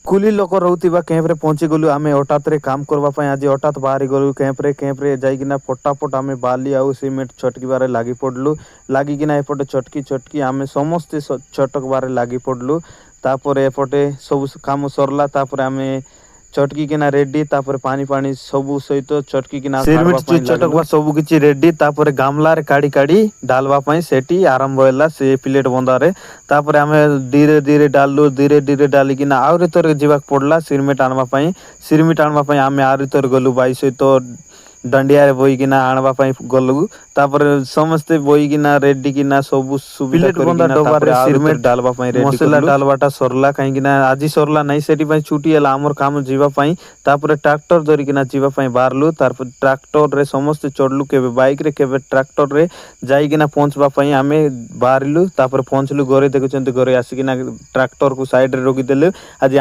କୁଲି ଲୋକ ରହୁଥିବା କ୍ୟାମ୍ପରେ ପହଞ୍ଚିଗଲୁ। ଆମେ ହଠାତ୍ରେ କାମ କରିବା ପାଇଁ ଆଜି ହଠାତ୍ ବାହାରି ଗଲୁ କ୍ୟାମ୍ପରେ ଯାଇକିନା ଫଟାଫଟ ଆମେ ବାଲି ଆଉ ସିମେଣ୍ଟ ଛଟକିବାରେ ଲାଗି ପଡ଼ିଲୁ। ଲାଗିକିନା ଏପଟେ ଛଟକି ଆମେ ସମସ୍ତେ ଛଟକବାରେ ଲାଗି ପଡ଼ିଲୁ। ତାପରେ ଏପଟେ ସବୁ କାମ ସରିଲା। ତାପରେ ଆମେ ଚଟକିକିନା ରେଡି। ତାପରେ ପାଣି ସବୁ ସହିତ ଚଟକିକିନା ସିମେଣ୍ଟ ଚଟକବା ସବୁ କିଛି ରେଡି। ତାପରେ ଗାମଲାରେ କାଢି ଡାଲବା ପାଇଁ ସେଠି ଆରମ୍ଭ ହେଲା ସେ ପ୍ଲେଟ ବନ୍ଧାରେ। ତାପରେ ଆମେ ଧୀରେ ଧୀରେ ଡାଲିକିନା ଆହୁରି ଥରେ ଯିବାକୁ ପଡିଲା ସିରମିଟ ଆଣବା ପାଇଁ ଆମେ ଆହୁରି ଥରେ ଗଲୁ ଭାଇ ସହିତ ଦାଣ୍ଡିଆରେ ବହିକିନା ଆଣବା ପାଇଁ ଗଲୁ। ତାପରେ ସମସ୍ତେ ବହିକିନା ରେଡି କିନା ସବୁ ସୁବିଧା କରିକିନା ତାପରେ ସିମେଣ୍ଟ ଡାଲବା ପାଇଁ ମସଲା ଡାଲବାଟା ସରିଲା। କାହିଁକିନା ଆଜି ସରିଲା ନାହିଁ ସେଥିପାଇଁ ଛୁଟି ହେଲା ଆମର କାମ ଯିବା ପାଇଁ। ତାପରେ ଟ୍ରାକ୍ଟର ଧରିକିନା ଯିବା ପାଇଁ ବାହାରିଲୁ। ତାପରେ ଟ୍ରାକ୍ଟରରେ ସମସ୍ତେ ଚଢିଲୁ, କେବେ ବାଇକରେ କେବେ ଟ୍ରାକ୍ଟରରେ ଯାଇକିନା ପହଞ୍ଚିବା ପାଇଁ ଆମେ ବାହାରିଲୁ। ତାପରେ ପହଞ୍ଚିଲୁ ଘରେ, ଦେଖୁଛନ୍ତି ଘରେ ଆସିକିନା ଟ୍ରାକ୍ଟରକୁ ସାଇଡରେ ରଖିଦେଲୁ। ଆଜି